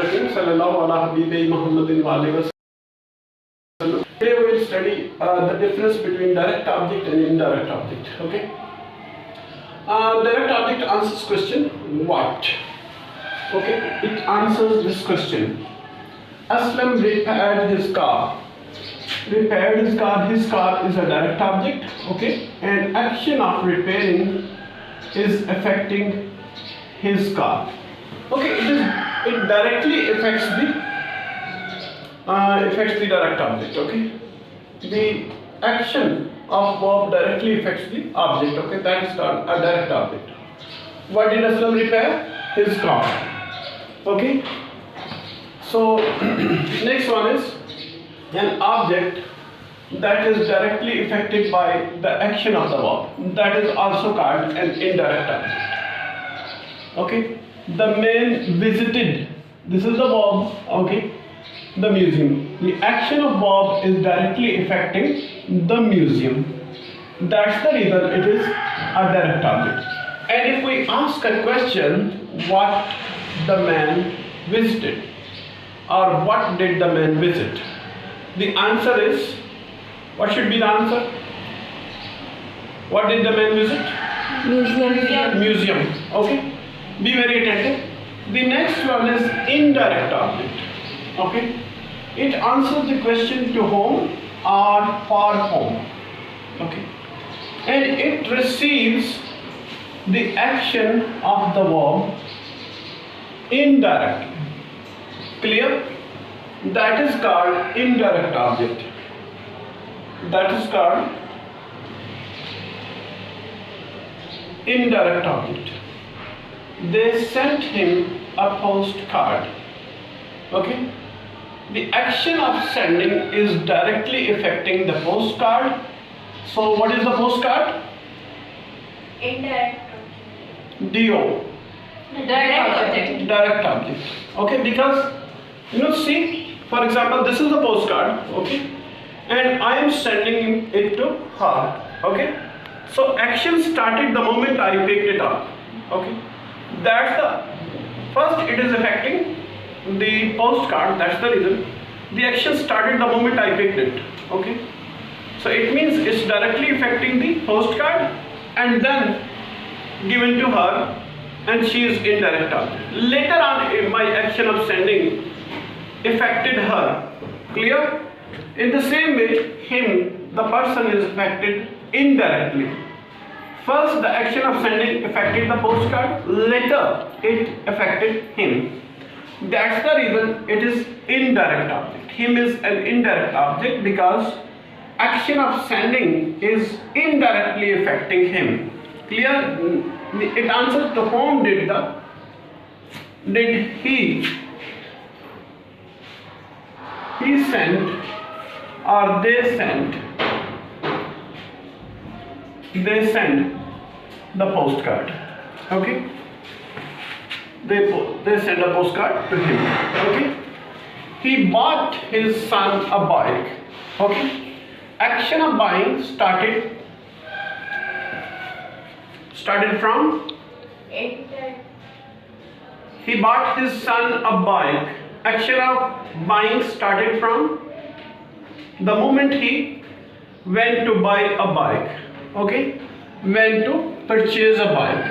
Rahim. Sallallahu ala Habibi Muhammadin wa alihi wa sallam. Today we will study the difference between direct object and indirect object. Okay. Direct object answers question what? Okay. It answers this question. Aslam repaired his car. Repaired his car. His car is a direct object. Okay. And action of repairing is affecting his car. Okay, it directly affects the direct object. Okay, the action of verb directly affects the object. Okay, that is called a direct object. What did Aslam repair? His car. Okay, so next one is an object that is directly affected by the action of the verb. That is also called an indirect object. Okay, the man visited, this is the verb, okay, the museum. The action of verb is directly affecting the museum. That's the reason it is a direct object. And if we ask a question, what the man visited or what did the man visit, the answer is, what should be the answer? What did the man visit? Museum. Museum. Okay. Be very attentive. The next one is indirect object. Okay. It answers the question to whom or for whom. Okay. And it receives the action of the verb indirectly. Clear? That is called indirect object. That is called indirect object. They sent him a postcard. Okay, the action of sending is directly affecting the postcard. So what is the postcard? Indirect. DO. Direct object. Direct object. Okay, because see, for example, this is the postcard. Okay, and I am sending it to her. Okay, so action started the moment I picked it up. Okay, that's the first, it is affecting the postcard. That's the reason the action started the moment I picked it. Okay, so it means it's directly affecting the postcard and then given to her, and she is indirect object. Later on, my action of sending affected her. Clear? In the same way, him, the person, is affected indirectly. First, the action of sending affected the postcard. Later, it affected him. That's the reason it is indirect object. Him is an indirect object because action of sending is indirectly affecting him. Clear? It answers to whom did he sent or they sent the postcard. Okay, they sent a postcard to him. Okay, he bought his son a bike. Okay, action of buying started from, he bought his son a bike. Action of buying started from the moment he went to buy a bike. Okay, went to purchase a bike.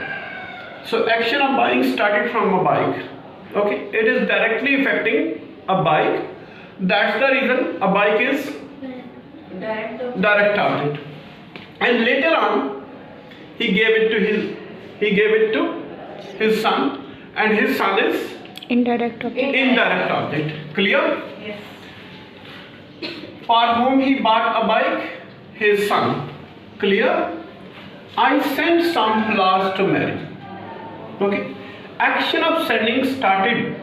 So action of buying started from a bike. Okay, it is directly affecting a bike. That's the reason a bike is direct object. And later on, he gave it to his son, and his son is Indirect object. Indirect object. Clear? Yes. For whom he bought a bike? His son. Clear? I sent some flowers to Mary. Okay. Action of sending started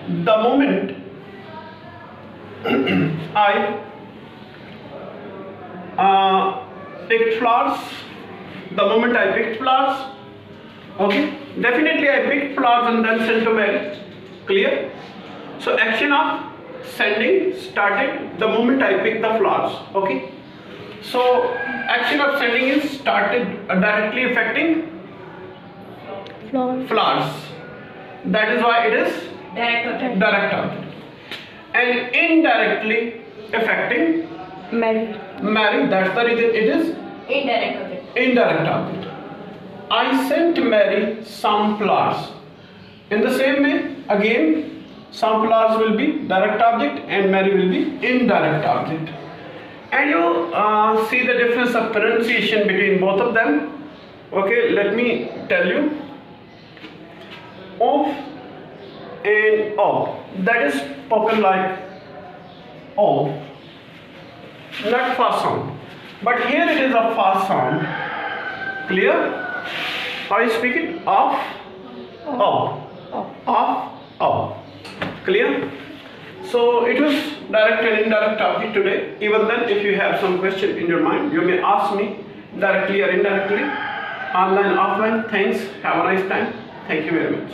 the moment I picked flowers. The moment I picked flowers. Okay. Definitely I picked flowers and then sent to Mary. Clear? So action of sending started the moment I picked the flowers. Okay. So action of sending is started directly affecting flowers. That is why it is direct direct object. And indirectly affecting Mary. Mary, that's the reason it is Indirect object. indirect object. I sent Mary some flowers. In the same way, again, some flowers will be direct object and Mary will be indirect object. And you see the difference of pronunciation between both of them. Okay, let me tell you. Of and of, that is spoken like of, not fast sound. But here it is a fast sound. Clear? How you speak it? Of, of. Clear? So it was direct and indirect object today. Even then, if you have some question in your mind, you may ask me directly or indirectly, online, offline. Thanks. Have a nice time. Thank you very much.